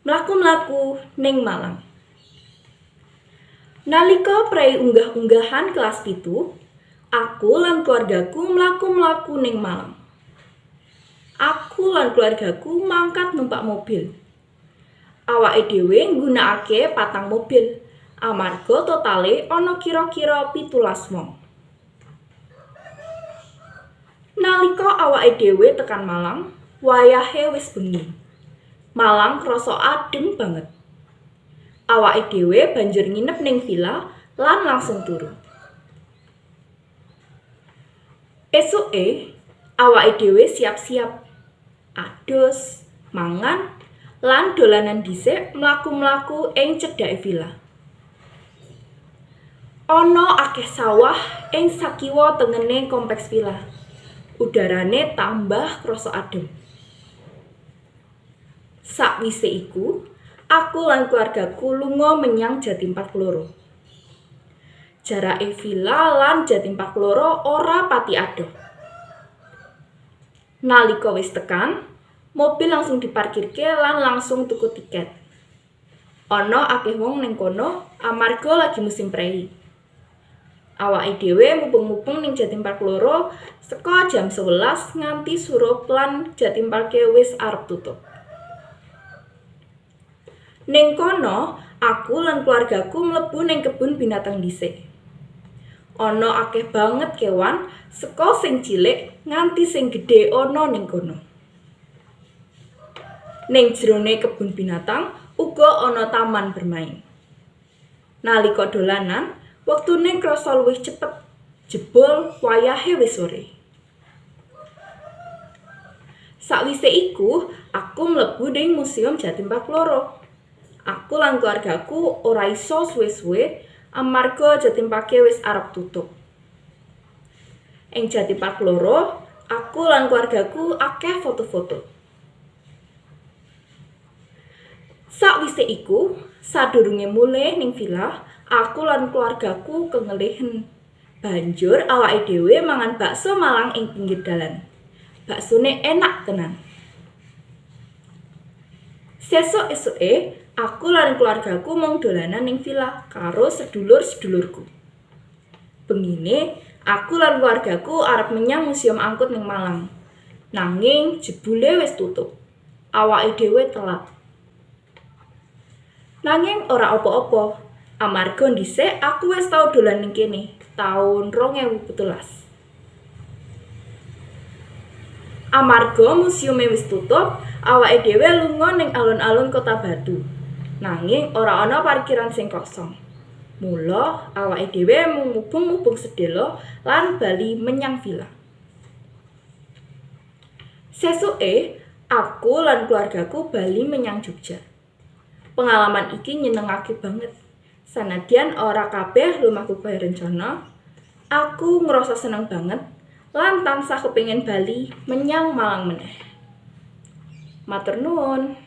mlaku-mlaku ning Malang. Nalika prei unggah-unggahan kelas 7, aku lan keluargaku mlaku-mlaku ning Malang. Aku lan keluargaku mangkat numpak mobil. Awake dhewe nggunakake 4 mobil, amarga totale ana kira-kira 17 wong. Nalika awake dhewe tekan Malang, wayahe wis bengi. Malang krasa adem banget. Awake dhewe banjur nginep ning villa lan langsung turu. Esuke, awake dhewe siap-siap adus, mangan, lan dolanan dhisik mlaku-mlaku ing cedhake villa. Ana akeh sawah ing sakiwa tengene kompleks villa. Udarane tambah krasa adem. Sakwise iku, aku lan keluargaku lunga menyang Jatim Park Loro. Jarake villa lan Jatim Park Loro ora pati adoh. Nalika wis tekan, mobil langsung diparkirke lan langsung tuku tiket. Ana akeh wong ning kono amarga lagi musim prei. Awake dhewe mubeng-mubeng ning Jatim Park Loro saka jam 11 nganti surup lan Jatim Parke wis arep tutup. Ning kono, aku lan keluargaku mlebu ning kebun binatang dhisik. Ana akeh banget kewan, saka sing cilik nganti sing gedhe ana ning kono. Ning jerone kebun binatang uga ana taman bermain. Nalika dolanan, wektune krasa luwih cepet. Jebul wayahe wis sore. Sakwise iku, aku mlebu ning Museum Jatim Park Loro. Aku lan keluargaku ora iso suwe-suwe amarga Jatim Parke wis arep tutup. Ing Jatim Park Loro, aku lan keluargaku akeh foto-foto. Sakwise iku, sadurunge mulih ning villa, aku lan keluargaku kengelihen. Banjur awake dhewe mangan bakso Malang ing pinggir dalan. Baksone enak tenan. Sesuk-esuke, aku lan keluargaku mung dolanan ning villa karo sedulur-sedulurku. Bengine, aku lan keluargaku arep menyang museum angkut ning Malang. Nanging jebule wis tutup. Awake dhewe telat. Nanging ora apa-apa. Amarga dhisik aku wis tau dolan ning kene taun 2017. Amarga museume wis tutup, awake dhewe lunga ning alun-alun Kota Batu. Nanging ora ana parkiran sing kosong. Mula awake dhewe mubeng-mubeng sedhela lan bali menyang villa. Sesuke, aku lan keluargaku bali menyang Jogja. Pengalaman iki nyenengake banget. Sanadyan ora kabeh lumaku kaya rencana, aku ngerasa seneng banget lan tansah kepengin bali menyang Malang meneh. Matur nuwun.